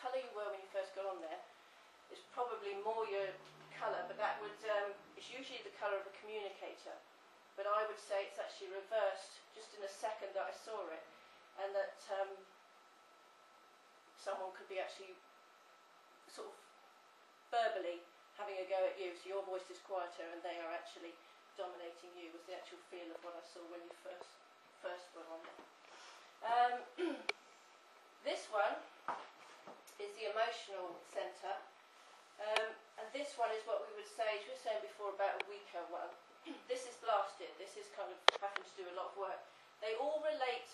colour you were when you first got on there is probably more your colour, but that would, it's usually the colour of a communicator. But I would say it's actually reversed just in a second that I saw it, and that someone could be actually sort of verbally having a go at you, so your voice is quieter and they are actually dominating you, was the actual feel of what I saw when you first got on there. This one is the emotional centre, and this one is what we would say, as we were saying before, about a weaker one. This is blasted, this is kind of having to do a lot of work. They all relate,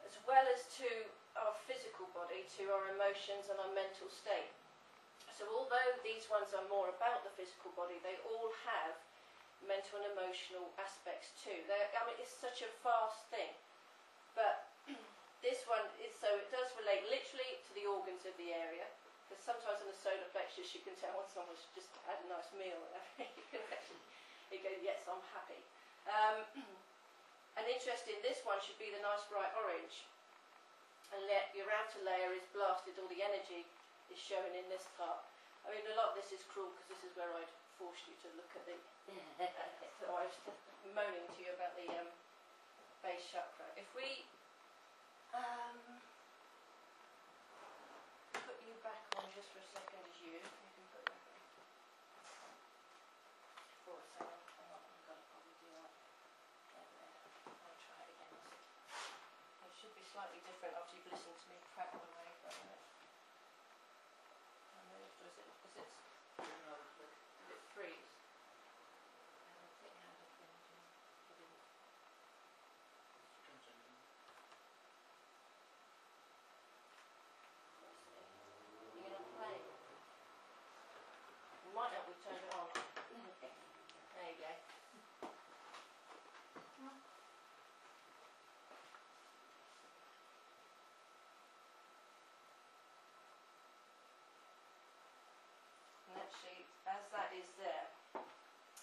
as well as to our physical body, to our emotions and our mental state. So although these ones are more about the physical body, they all have mental and emotional aspects too. I mean, it's such a vast thing, but this one is, so it does relate literally to the organs of the area, because sometimes in the solar plexus you can tell when someone's just had a nice meal and you can actually, you go, yes, I'm happy. And interesting, this one should be the nice bright orange, and your outer layer is blasted, all the energy is showing in this part. I mean, a lot of this is cruel because this is where I'd forced you to look at the so I was moaning to you about the base chakra. If we put you back on just for a second as you can put that on for a second. Hang on, I've got to probably do that. There. I'll try it again. It should be slightly different after you've listened to me crack one away, doesn't it? Is it did it freeze? I don't think it had a thing. It didn't. Let's see. You're going to play? It might not be turned it on. There you go. And actually, as that is there,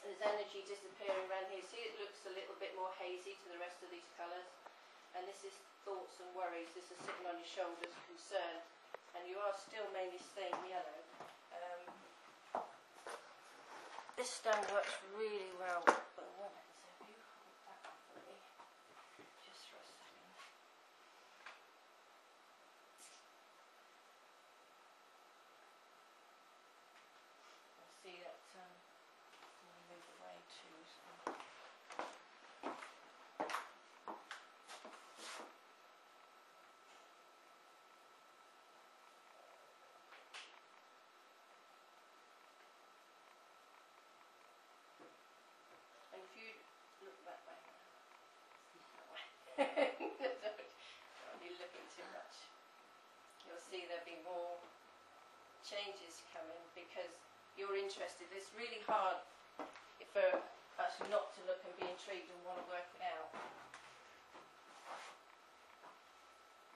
there's energy disappearing around here. See, it looks a little bit more hazy to the rest of these colours. And this is thoughts and worries. This is sitting on your shoulders, concern. And you are still mainly staying yellow. This stone works really well. But what happens if you hold that up for me? Just for a second. See that move away too. So. And if you look that way, don't be looking too much. You'll see there'll be more changes coming because you're interested. It's really hard for us not to look and be intrigued and want to work it out.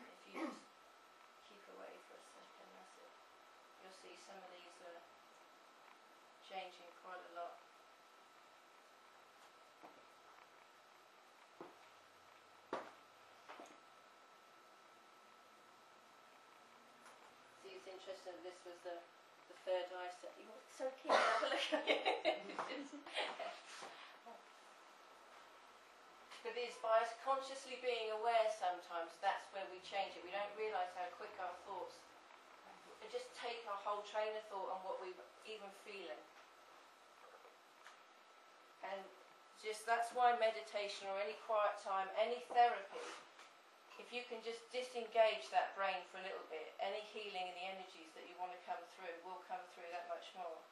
If you just keep away for a second, that's it. You'll see some of these are changing quite a lot. See, it's interesting that this was the third eye set. You were so keen to have a look at it. But it's by us consciously being aware sometimes, that's where we change it. We don't realise how quick our thoughts just take our whole train of thought on what we're even feeling. And just that's why meditation or any quiet time, any therapy, if you can just disengage that brain for a little bit, any healing and the energies that you want to come through will come through that much more.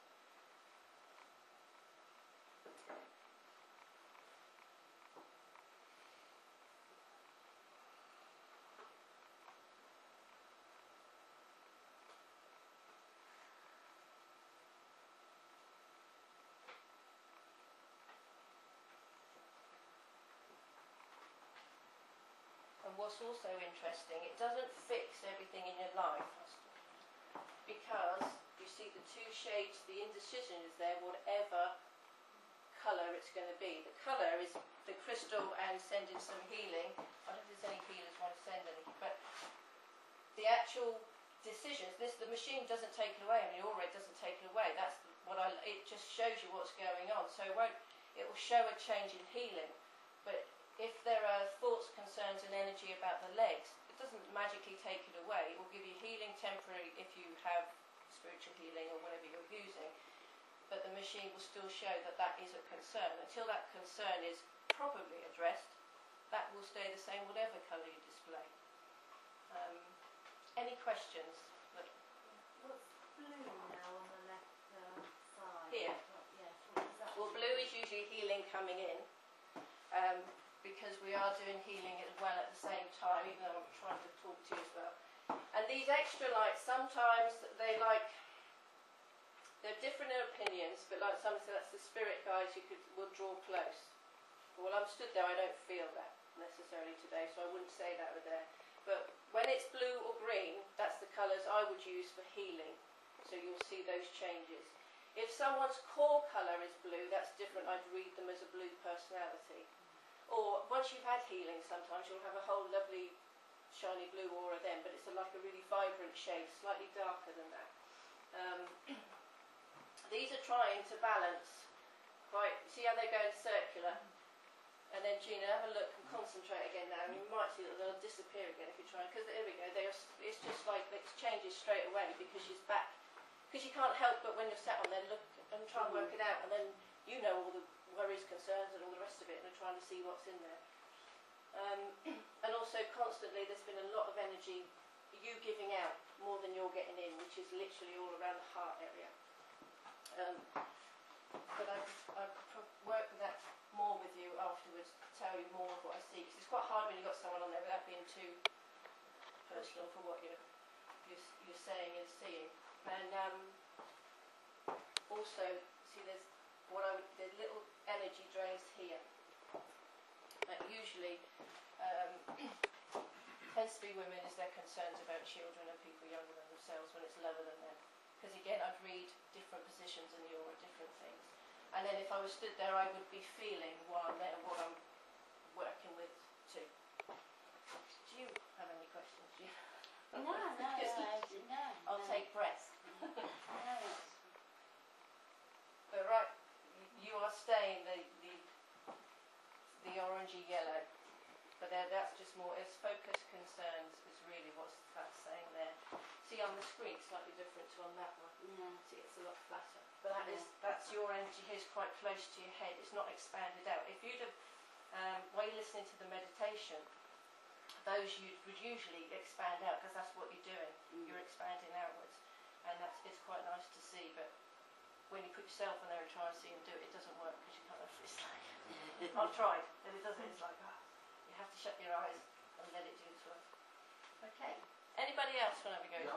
And what's also interesting, it doesn't fix everything in your life, because you see the two shades, the indecision is there, whatever colour it's going to be. The colour is the crystal and sending some healing. I don't know if there's any healers want to send anything, but the actual decisions. The machine doesn't take it away, and the aura doesn't take it away. That's it just shows you what's going on. So it will show a change in healing. But if there are thoughts, concerns and energy about the legs, it doesn't magically take it away. It will give you healing temporary if you have spiritual healing or whatever you're using. But the machine will still show that that is a concern. Until that concern is properly addressed, that will stay the same whatever colour you display. Any questions? What's blue now on the left side? Here. Yes, what does that Well, mean? blue is usually healing coming in, because we are doing healing as well at the same time, even though I'm trying to talk to you as well. And these extra lights, sometimes they're different in opinions, but like somebody said, that's the spirit guides will draw close. But while I'm stood there, I don't feel that necessarily today, so I wouldn't say that over there. But when it's blue or green, that's the colours I would use for healing. So you'll see those changes. If someone's core colour is blue, that's different. I'd read them as a blue personality. Or once you've had healing, sometimes you'll have a whole lovely shiny blue aura then, but it's like a really vibrant shade, slightly darker than that. These are trying to balance. See how they go in circular? And then Gina, have a look and concentrate again now. And you might see that they'll disappear again if you try. Because there we go. It's just like it changes straight away because she's back. Because you can't help but when you're sat on there look and try and work it out, and then you know all the worries, concerns, and all the rest of it, and they're trying to see what's in there. And also constantly, there's been a lot of energy you giving out more than you're getting in, which is literally all around the heart area. But I've worked with that more with you afterwards to tell you more of what I see, because it's quite hard when you've got someone on there without being too personal for what you're saying and seeing. And also, see, there's little energy drains here. That usually tends to be women as their concerns about children and people younger than themselves when it's lower than them. Because again, I'd read different positions in the aura, different things. And then if I was stood there, I would be feeling what I'm working with too. Do you have any questions? Do you? No. I'll take breath. No. But right, you are staying the orangey yellow. But that's just more, it's focus concerns is really what that's saying there. See on the screen, slightly different to on that one. Yeah. See, it's a lot flatter. But that's your energy here, is quite close to your head. It's not expanded out. If you'd have, while you're listening to the meditation, those you would usually expand out because that's what you're doing. You're expanding outwards, and it's quite nice to see. But when you put yourself on there and try and see them do it, it doesn't work because you can't. It's like I've tried, and it doesn't. It's like you have to shut your eyes and let it do its work. Okay. Anybody else want to have a go?